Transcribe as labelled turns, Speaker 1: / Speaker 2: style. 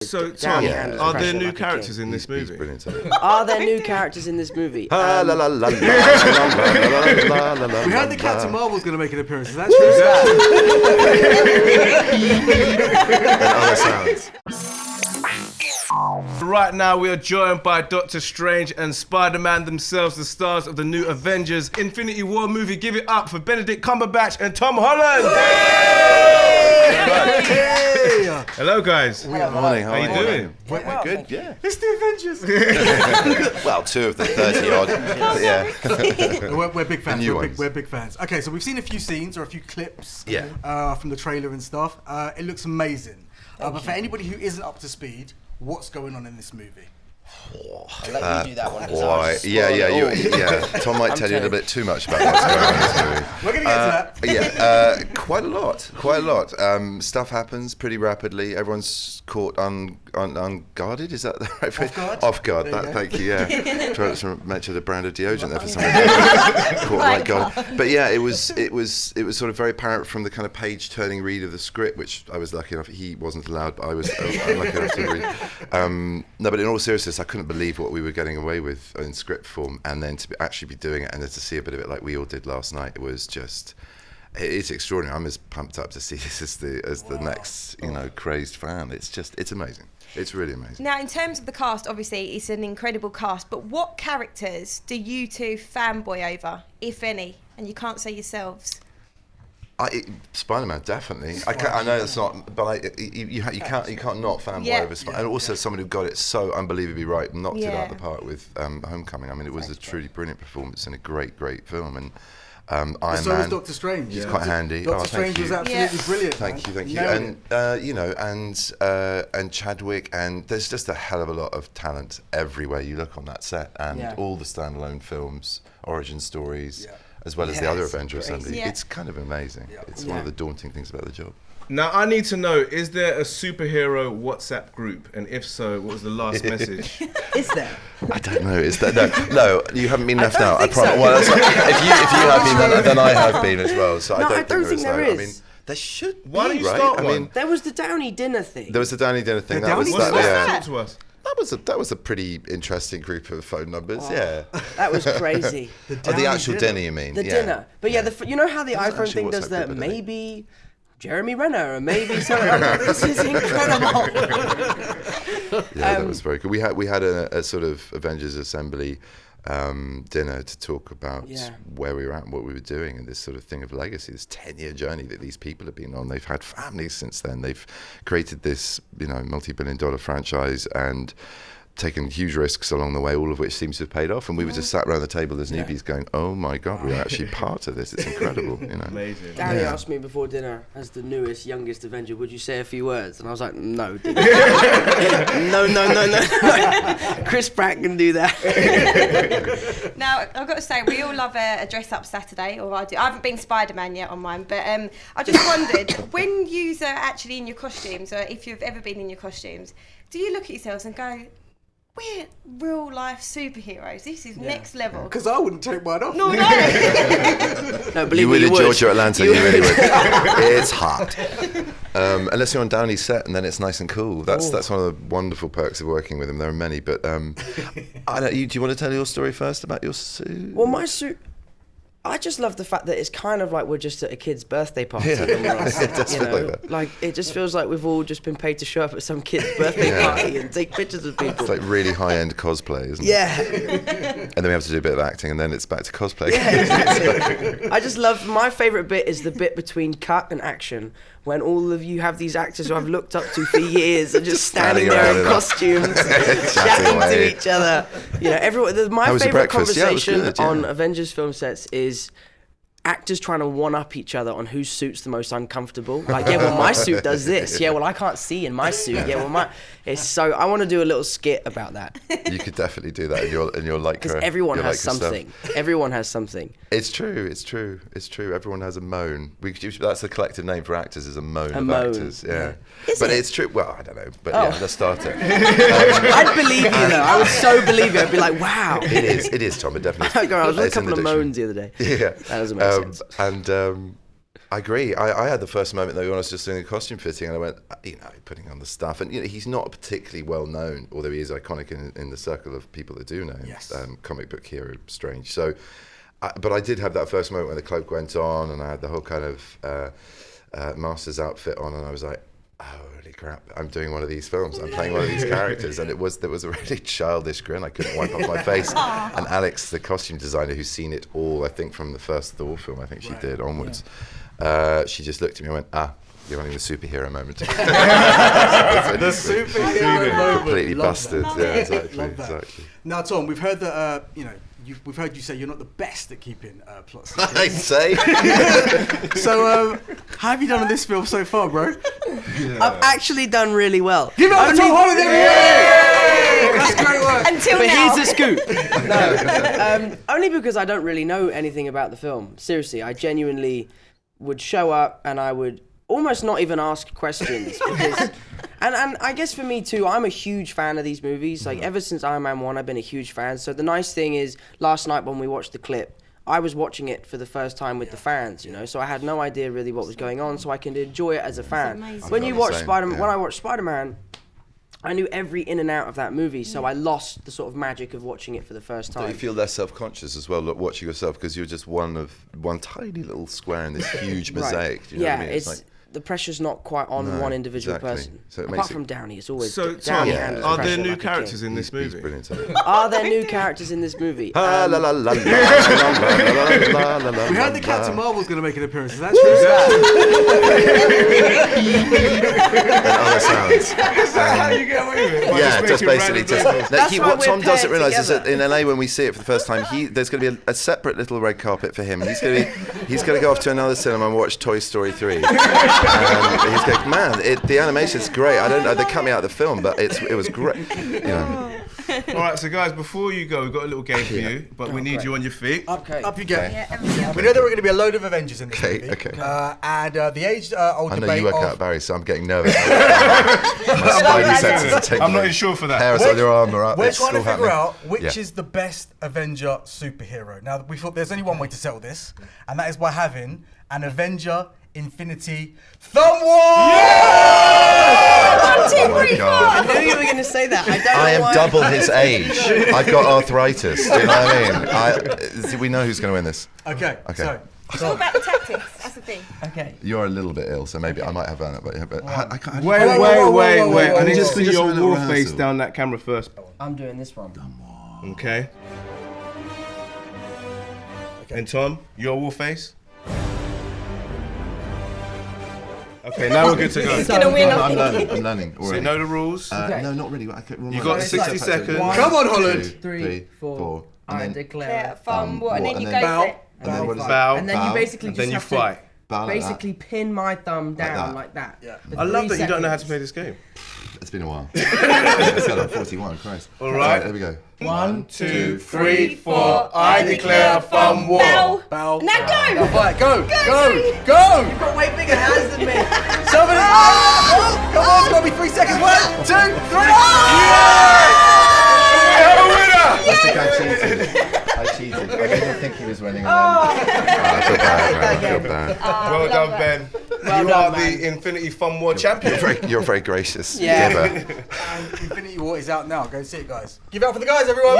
Speaker 1: So,
Speaker 2: Down
Speaker 1: Tom,
Speaker 2: handles
Speaker 1: are there
Speaker 2: pressure
Speaker 1: new
Speaker 2: like a
Speaker 1: characters
Speaker 2: king.
Speaker 1: in this movie?
Speaker 3: He's brilliant.
Speaker 2: Are there new characters in this movie?
Speaker 3: We heard
Speaker 4: that Captain Marvel's going to make an appearance. Is that true?
Speaker 1: Right now, we are joined by Doctor Strange and Spider-Man themselves, the stars of the new Avengers Infinity War movie. Give it up for Benedict Cumberbatch and Tom Holland! Hello, guys.
Speaker 3: Morning,
Speaker 1: How you doing?
Speaker 3: We're good, yeah.
Speaker 4: It's the Avengers.
Speaker 3: Well, 2 of the 30 odd. Yeah.
Speaker 4: We're big fans.
Speaker 3: new
Speaker 4: We're
Speaker 3: ones.
Speaker 4: big fans. Okay, so we've seen a few scenes or a few clips
Speaker 3: Yeah.
Speaker 4: from the trailer and stuff. It looks amazing. But for anybody who isn't up to speed, what's going on in this movie?
Speaker 2: I'll let you do that one. 'cause I'll
Speaker 3: Why?
Speaker 2: just
Speaker 3: Yeah.
Speaker 2: spoil it all.
Speaker 3: Tom might tell you a little bit too much about what's going on in this movie.
Speaker 4: We're going to get to that.
Speaker 3: Quite a lot. Stuff happens pretty rapidly. Everyone's caught unguarded. Is that the right phrase?
Speaker 4: Off guard.
Speaker 3: Off guard. Thank you. Yeah. Trying to mention the brand of deodorant there for some reason. Caught right guard. But yeah, it was sort of very apparent from the kind of page-turning read of the script, which I was lucky enough. He wasn't allowed, but I was lucky enough to read. No, but in all seriousness, I couldn't believe what we were getting away with in script form, and then to actually be doing it and then to see a bit of it like we all did last night, it was just. It's extraordinary. I'm as pumped up to see this as the next, crazed fan. It's amazing. It's really amazing.
Speaker 5: Now, in terms of the cast, obviously, it's an incredible cast, but what characters do you two fanboy over, if any? And you can't say yourselves.
Speaker 3: Spider-Man, definitely. I know it's not, but you can't not fanboy over Spider-Man. And also someone who got it so unbelievably right, knocked it out of the park with Homecoming. I mean, it was a truly brilliant performance and a great film. And Iron Man.
Speaker 4: So was Doctor Strange.
Speaker 3: He's quite handy.
Speaker 4: Doctor Strange was absolutely brilliant.
Speaker 3: Thank you.
Speaker 4: Nailed
Speaker 3: And and Chadwick, and there's just a hell of a lot of talent everywhere you look on that set, and all the standalone films, origin stories, as well as the other Avenger Assembly.
Speaker 5: Yeah.
Speaker 3: It's kind of amazing. It's one of the daunting things about the job.
Speaker 1: Now, I need to know, is there a superhero WhatsApp group? And if so, what was the last message?
Speaker 2: Is there?
Speaker 3: I don't know. Is that no? You haven't been left out. I
Speaker 2: think so.
Speaker 3: promise. Well, that's if you have been, then I have been as well. So
Speaker 2: No,
Speaker 3: I don't think
Speaker 2: there
Speaker 3: there
Speaker 2: is.
Speaker 3: is. I mean, there should be.
Speaker 1: Why don't you
Speaker 3: right?
Speaker 1: start
Speaker 3: I
Speaker 1: one?
Speaker 3: mean,
Speaker 2: There was the Downey dinner thing.
Speaker 3: there was the Downey dinner thing.
Speaker 4: The
Speaker 3: That was
Speaker 4: Downey
Speaker 3: that.
Speaker 4: dinner?
Speaker 3: Yeah.
Speaker 1: Talk to us.
Speaker 3: That was a pretty interesting group of phone numbers. Yeah.
Speaker 2: That was crazy.
Speaker 3: The actual dinner, you mean?
Speaker 2: The dinner. But you know how the
Speaker 3: Doesn't
Speaker 2: iPhone
Speaker 3: actually
Speaker 2: thing
Speaker 3: WhatsApp
Speaker 2: does that?
Speaker 3: group, I don't
Speaker 2: Maybe Jeremy Renner, or maybe something. I'm like, this is incredible.
Speaker 3: Yeah, that was very good. We had a sort of Avengers Assembly dinner to talk about where we were at and what we were doing, and this sort of thing of legacy, this 10-year journey that these people have been on. They've had families since then. They've created this, multi-billion-dollar franchise and taken huge risks along the way, all of which seems to have paid off. And we were just sat around the table as newbies going, oh my God, we're actually part of this. It's incredible,
Speaker 1: Amazing.
Speaker 2: Downey asked me before dinner, as the newest, youngest Avenger, would you say a few words? And I was like, no, dude. no. Chris Pratt can do that.
Speaker 5: Now, I've got to say, we all love a dress-up Saturday, or I do. I haven't been Spider-Man yet on mine, but I just wondered, when you are actually in your costumes, or if you've ever been in your costumes, do you look at yourselves and go, we're real-life superheroes. This is next level.
Speaker 4: Because I wouldn't take mine off.
Speaker 5: No.
Speaker 2: No, believe
Speaker 3: You
Speaker 2: me,
Speaker 3: would
Speaker 2: you
Speaker 3: in
Speaker 2: would.
Speaker 3: Georgia, Atlanta. You really would. It's hot. Unless you're on Downey's set, and then it's nice and cool. That's one of the wonderful perks of working with him. There are many, but do you want to tell your story first about your suit?
Speaker 2: Well, my suit... I just love the fact that it's kind of like we're just at a kid's birthday party.
Speaker 3: Yeah.
Speaker 2: And we're on set,
Speaker 3: It does feel like that.
Speaker 2: Like, it just feels like we've all just been paid to show up at some kid's birthday party and take pictures of people.
Speaker 3: It's like really high-end cosplay, isn't it?
Speaker 2: Yeah.
Speaker 3: And then we have to do a bit of acting, and then it's back to cosplay.
Speaker 2: I just love, my favourite bit is the bit between cut and action, when all of you have these actors who I've looked up to for years and just standing
Speaker 3: standing
Speaker 2: there
Speaker 3: around
Speaker 2: in
Speaker 3: in
Speaker 2: costumes,
Speaker 3: Chatting
Speaker 2: chatting
Speaker 3: away.
Speaker 2: to each other. My
Speaker 3: How was your
Speaker 2: favourite
Speaker 3: breakfast? Yeah, it was
Speaker 2: conversation
Speaker 3: good, yeah.
Speaker 2: on Avengers film sets is actors trying to one-up each other on whose suit's the most uncomfortable. Like, yeah, well, my suit does this. Yeah, well, I can't see in my suit. Yeah, well, it's so... I want to do a little skit about that.
Speaker 3: You could definitely do that in your Lycra.
Speaker 2: Because everyone
Speaker 3: your
Speaker 2: has
Speaker 3: Lycra stuff.
Speaker 2: something. Everyone has something.
Speaker 3: It's true. Everyone has a moan. That's the collective name for actors, is a moan of
Speaker 2: moan,
Speaker 3: actors. Yeah.
Speaker 2: Is
Speaker 3: But
Speaker 2: it?
Speaker 3: it's true. Well, I don't know. But
Speaker 2: Oh.
Speaker 3: yeah, let's start it.
Speaker 2: I'd believe you, though. I would so believe you. I'd be like, wow.
Speaker 3: It is, Tom. It definitely is.
Speaker 2: I was with a
Speaker 3: It's in
Speaker 2: couple
Speaker 3: the
Speaker 2: of
Speaker 3: dictionary.
Speaker 2: moans the other day.
Speaker 3: Yeah.
Speaker 2: That doesn't make sense.
Speaker 3: And I agree. I had the first moment though when I was just doing a costume fitting, and I went, putting on the stuff, and he's not particularly well known, although he is iconic in the circle of people that do know him.
Speaker 4: Yes.
Speaker 3: Comic book hero Strange. So, but I did have that first moment when the cloak went on, and I had the whole kind of Master's outfit on, and I was like, holy crap, I'm doing one of these films. I'm playing one of these characters. And there was a really childish grin. I couldn't wipe off my face. And Alex, the costume designer who's seen it all, I think from the first Thor film, I think she did onwards, she just looked at me and went, you're having the superhero moment.
Speaker 4: The superhero moment.
Speaker 3: Completely
Speaker 4: Love
Speaker 3: busted.
Speaker 4: that.
Speaker 3: Yeah, exactly.
Speaker 4: Love that.
Speaker 3: Exactly.
Speaker 4: Now, Tom, we've heard that we've heard you say you're not the best at keeping plots secret.
Speaker 3: I'd say.
Speaker 4: So, how have you done on this film so far, bro?
Speaker 2: I've actually done really well.
Speaker 4: Give it up to Tom Holland, everyone! That's great work.
Speaker 5: Until
Speaker 2: But
Speaker 5: now.
Speaker 2: here's the scoop. No, only because I don't really know anything about the film. Seriously, I genuinely would show up and I would almost not even ask questions because, and I guess for me too, I'm a huge fan of these movies. Like ever since Iron Man 1, I've been a huge fan. So the nice thing is, last night when we watched the clip, I was watching it for the first time with the fans, so I had no idea really what was going on, so I can enjoy it as a fan.
Speaker 5: amazing.
Speaker 2: When you watch
Speaker 3: Same,
Speaker 2: Spider-Man,
Speaker 3: yeah.
Speaker 2: when I watched Spider-Man, I knew every in and out of that movie, so I lost the sort of magic of watching it for the first
Speaker 3: Don't
Speaker 2: time.
Speaker 3: you feel less self-conscious as well, watching yourself, because you're just one tiny little square in this huge mosaic? Do you know what I mean?
Speaker 2: It's the pressure's not quite on one individual
Speaker 3: exactly.
Speaker 2: person.
Speaker 3: So it
Speaker 2: Apart
Speaker 3: makes
Speaker 2: from Downey, it's always
Speaker 1: So,
Speaker 2: Downey
Speaker 1: Tom,
Speaker 2: handles
Speaker 1: are
Speaker 2: pressure
Speaker 1: there new
Speaker 2: like a
Speaker 1: characters
Speaker 2: king.
Speaker 1: in this
Speaker 3: He's
Speaker 1: movie?
Speaker 3: brilliant.
Speaker 2: Are there new characters in this movie?
Speaker 3: We heard
Speaker 4: We heard that Captain Marvel's going to make an appearance. Is that true?
Speaker 3: Other sounds.
Speaker 1: How you get away with it? By
Speaker 3: Yeah, just
Speaker 1: making
Speaker 3: basically
Speaker 1: random
Speaker 3: just.
Speaker 1: noises?
Speaker 2: why
Speaker 3: What
Speaker 2: we're
Speaker 3: Tom doesn't
Speaker 2: paired
Speaker 3: realise is that
Speaker 2: together.
Speaker 3: in LA, when we see it for the first time, there's going to be a separate little red carpet for him. He's going to go off to another cinema and watch Toy Story 3. And he's going, man, the animation's great. I don't know, they cut me out of the film, but it was great.
Speaker 1: All right, so guys, before you go, we've got a little game for you, but we need you on your feet.
Speaker 2: Okay.
Speaker 4: Up you go.
Speaker 5: Yeah, everything else.
Speaker 4: We know there were going to be a load of Avengers in this
Speaker 3: Okay,
Speaker 4: movie.
Speaker 3: okay.
Speaker 4: And the age-old
Speaker 3: I know
Speaker 4: debate
Speaker 3: you work
Speaker 4: of...
Speaker 3: out, Barry, so I'm getting nervous. My spidey senses are taking
Speaker 1: I'm not
Speaker 3: me.
Speaker 1: sure for that.
Speaker 3: Hairs on your arm are up.
Speaker 4: We're
Speaker 3: It's
Speaker 4: trying to
Speaker 3: still
Speaker 4: figure
Speaker 3: happening.
Speaker 4: out which
Speaker 3: Yeah.
Speaker 4: is the best Avenger superhero. Now, we thought there's only one way to settle this, and that is by having an Avenger Infinity Thumb War!
Speaker 5: 1, 2, 3, 4.
Speaker 3: God.
Speaker 2: I knew you were going to say that. I don't know
Speaker 3: I am
Speaker 2: why.
Speaker 3: double his age. I've got arthritis. Do you know what I mean? We know who's going to win this.
Speaker 4: Okay,
Speaker 3: Okay.
Speaker 4: so...
Speaker 5: It's all about the tactics. That's the thing.
Speaker 2: Okay.
Speaker 3: You're a little bit ill, so maybe I might have done it. But I can't.
Speaker 1: Wait.
Speaker 4: whoa,
Speaker 1: I need to
Speaker 3: just-
Speaker 1: see
Speaker 3: just
Speaker 1: your
Speaker 3: a little
Speaker 1: war face
Speaker 3: rehearsal.
Speaker 1: down that camera first.
Speaker 2: I'm doing this one.
Speaker 1: Okay. And Tom, your war face. Okay, now we're good to go.
Speaker 5: He's gonna win.
Speaker 3: I'm learning. I'm learning.
Speaker 1: So you
Speaker 3: already.
Speaker 1: know the rules.
Speaker 3: No, not really.
Speaker 1: You got 60 seconds.
Speaker 4: Come on, Holland!
Speaker 2: 3, 4. I declare.
Speaker 5: Thumb, what? And then you go
Speaker 4: Bow.
Speaker 5: for it.
Speaker 3: And then what is it?
Speaker 1: Bow.
Speaker 2: And then you
Speaker 3: Bow.
Speaker 2: basically
Speaker 1: And
Speaker 2: just
Speaker 1: then you
Speaker 2: have to
Speaker 1: fight.
Speaker 3: Bow like
Speaker 2: basically pin my thumb down
Speaker 3: that.
Speaker 2: like that.
Speaker 4: Yeah.
Speaker 2: For
Speaker 1: I love
Speaker 2: 3
Speaker 1: that you don't know how to
Speaker 2: seconds.
Speaker 1: play this game.
Speaker 3: It's been a while. I said I'm 41. Christ.
Speaker 1: All right.
Speaker 3: There we go.
Speaker 2: 1,
Speaker 1: 2, 3, 4. I declare a thumb war.
Speaker 5: Bow.
Speaker 4: Bow.
Speaker 5: Now go!
Speaker 4: Fight. Go! Go! Go!
Speaker 2: You've got way bigger hands than me.
Speaker 4: Somebody! Oh, come on, it's got to be 3 seconds. 1, 2, 3.
Speaker 3: I think I cheated. I didn't think he was winning. I feel bad, man. I feel bad.
Speaker 1: Well done, Ben.
Speaker 2: Well
Speaker 1: You
Speaker 2: done,
Speaker 1: are
Speaker 2: man.
Speaker 1: the Infinity Fun War champion.
Speaker 3: You're very gracious.
Speaker 2: Yeah.
Speaker 3: Giver.
Speaker 4: And Infinity War is out now. Go see it, guys. Give it up for the guys, everyone!